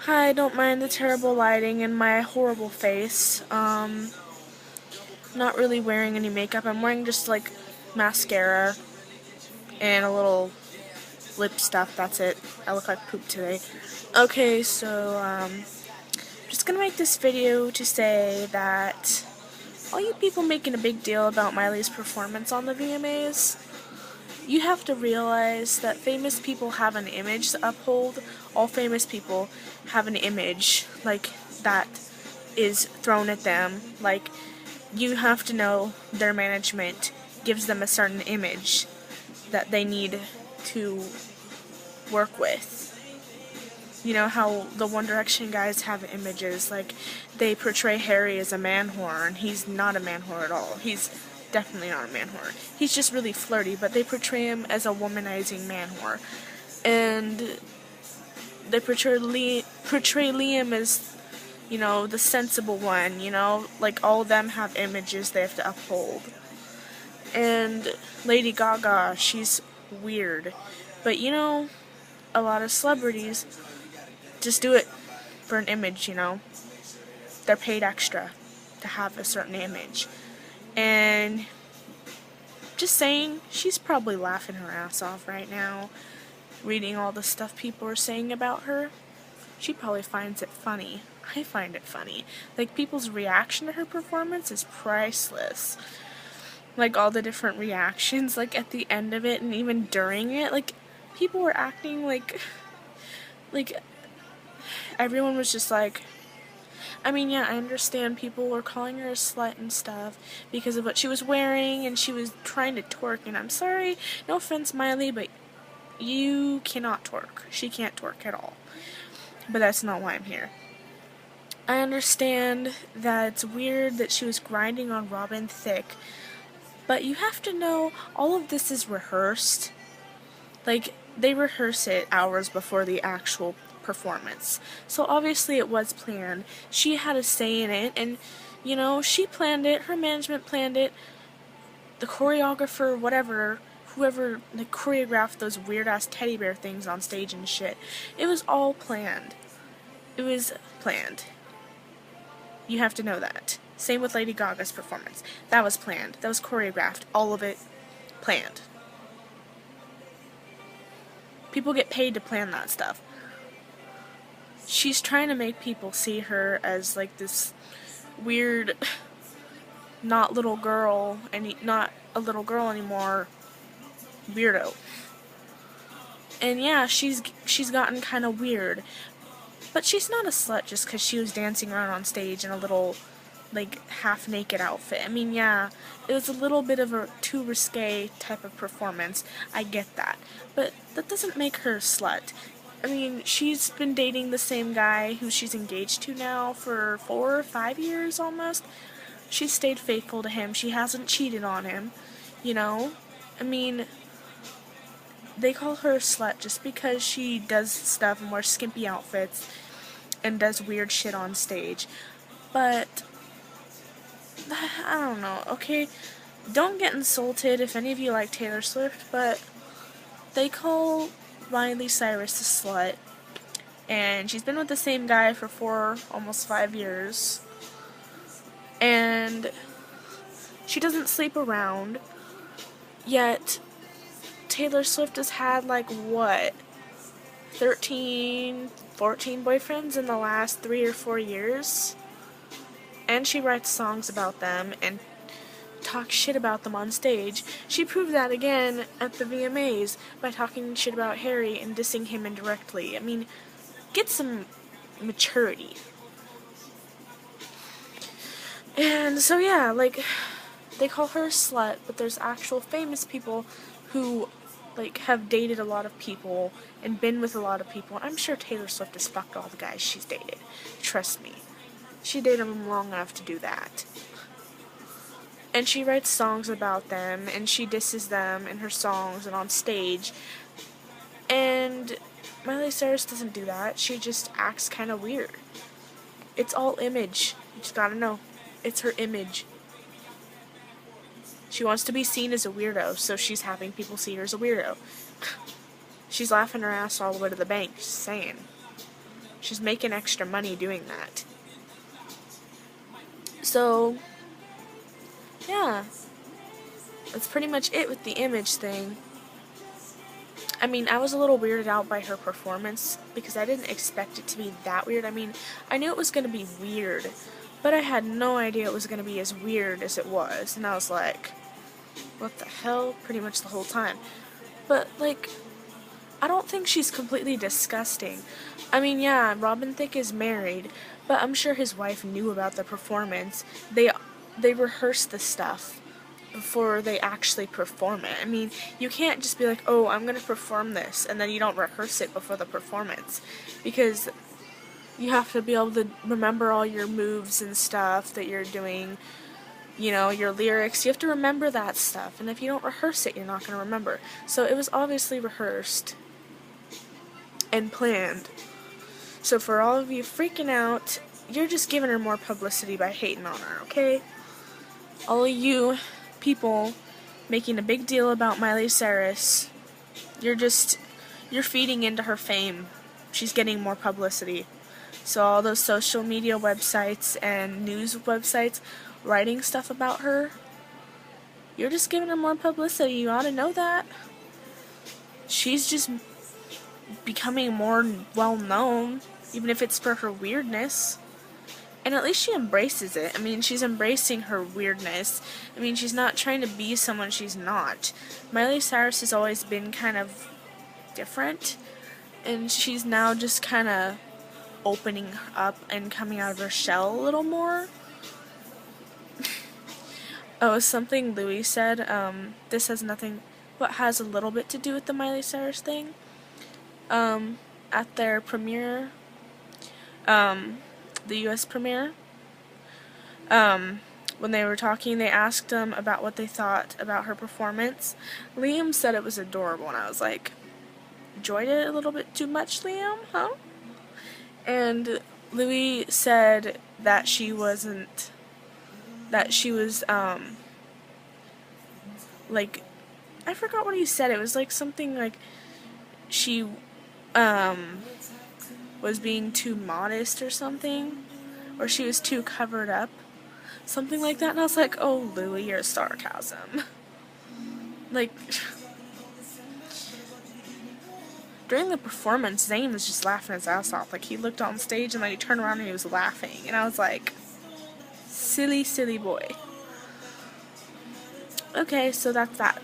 Hi, don't mind the terrible lighting and my horrible face. Not really wearing any makeup. I'm wearing just like mascara and a little lip stuff. That's it. I look like poop today. Okay, so just gonna make this video to say that all you people making a big deal about Miley's performance on the VMAs, you have to realize that famous people have an image to uphold. All famous people have an image like that is thrown at them. Like, you have to know their management gives them a certain image that they need to work with. You know how the One Direction guys have images, like they portray Harry as a man whore, and he's not a man whore at all. He's definitely not a man whore. He's just really flirty, but they portray him as a womanizing man whore. And they portray Liam as, the sensible one, like all of them have images they have to uphold. And Lady Gaga, she's weird. But a lot of celebrities just do it for an image, They're paid extra to have a certain image. And just saying, she's probably laughing her ass off right now, reading all the stuff people are saying about her. She probably finds it funny. I find it funny. Like, people's reaction to her performance is priceless. Like, all the different reactions, like, at the end of it and even during it, like, people were acting like, everyone was just like, I mean, yeah, I understand people were calling her a slut and stuff because of what she was wearing, and she was trying to twerk, and I'm sorry, no offense, Miley, but you cannot twerk. She can't twerk at all. But that's not why I'm here. I understand that it's weird that she was grinding on Robin Thicke, but you have to know all of this is rehearsed. Like, they rehearse it hours before the actual performance. So obviously it was planned. She had a say in it, and, she planned it, her management planned it, the choreographer, whatever, whoever choreographed those weird-ass teddy bear things on stage and shit. It was all planned. It was planned. You have to know that. Same with Lady Gaga's performance. That was planned. That was choreographed. All of it planned. People get paid to plan that stuff. She's trying to make people see her as like this weird, not little girl, and not a little girl anymore, weirdo. And yeah, she's gotten kind of weird. But she's not a slut just because she was dancing around on stage in a little, like, half-naked outfit. I mean, yeah, it was a little bit of a too risque type of performance. I get that. But that doesn't make her a slut. I mean, she's been dating the same guy who she's engaged to now for 4 or 5 years almost. She's stayed faithful to him. She hasn't cheated on him, I mean, they call her a slut just because she does stuff and wears skimpy outfits and does weird shit on stage. But I don't know, okay? Don't get insulted if any of you like Taylor Swift, but they call Miley Cyrus a slut, and she's been with the same guy for 4, almost 5 years, and she doesn't sleep around, yet Taylor Swift has had, 13, 14 boyfriends in the last 3 or 4 years, and she writes songs about them and talks shit about them on stage. She proved that again at the VMAs by talking shit about Harry and dissing him indirectly. I mean, get some maturity. And so yeah, they call her a slut, but there's actual famous people who have dated a lot of people and been with a lot of people. I'm sure Taylor Swift has fucked all the guys she's dated. Trust me. She dated them long enough to do that. And she writes songs about them, and she disses them in her songs and on stage. And Miley Cyrus doesn't do that. She just acts kind of weird. It's all image. You just gotta know. It's her image. She wants to be seen as a weirdo, so she's having people see her as a weirdo. She's laughing her ass all the way to the bank, just saying. She's making extra money doing that. So, yeah. That's pretty much it with the image thing. I mean, I was a little weirded out by her performance because I didn't expect it to be that weird. I mean, I knew it was going to be weird, but I had no idea it was going to be as weird as it was. And I was like, what the hell? Pretty much the whole time. But, like, I don't think she's completely disgusting. I mean, yeah, Robin Thicke is married, but I'm sure his wife knew about the performance. They rehearsed the stuff before they actually perform it. I mean, you can't just be like, oh, I'm going to perform this, and then you don't rehearse it before the performance. Because you have to be able to remember all your moves and stuff that you're doing, you know, your lyrics. You have to remember that stuff, and if you don't rehearse it, you're not going to remember. So it was obviously rehearsed and planned. So for all of you freaking out, you're just giving her more publicity by hating on her, okay? All of you people making a big deal about Miley Cyrus, you're feeding into her fame. She's getting more publicity. So all those social media websites and news websites writing stuff about her, you're just giving her more publicity. You ought to know that. She's just becoming more well known, even if it's for her weirdness. And at least she embraces it. I mean, she's embracing her weirdness. I mean, she's not trying to be someone she's not. Miley Cyrus has always been kind of different, and she's now just kind of opening up and coming out of her shell a little more. Oh, something Louis said, this has nothing, but has a little bit to do with the Miley Cyrus thing. At their premiere, the US premiere, when they were talking, they asked them about what they thought about her performance. Liam said it was adorable, and I was like, enjoyed it a little bit too much, Liam, huh? And Louis said that she was, like, I forgot what he said. It was like something like she, was being too modest or something, or she was too covered up, something like that. And I was like, oh, Louis, your sarcasm. Like, during the performance, Zayn was just laughing his ass off. Like, he looked on stage and then he turned around and he was laughing, and I was like, silly, silly boy. Okay, so that's that.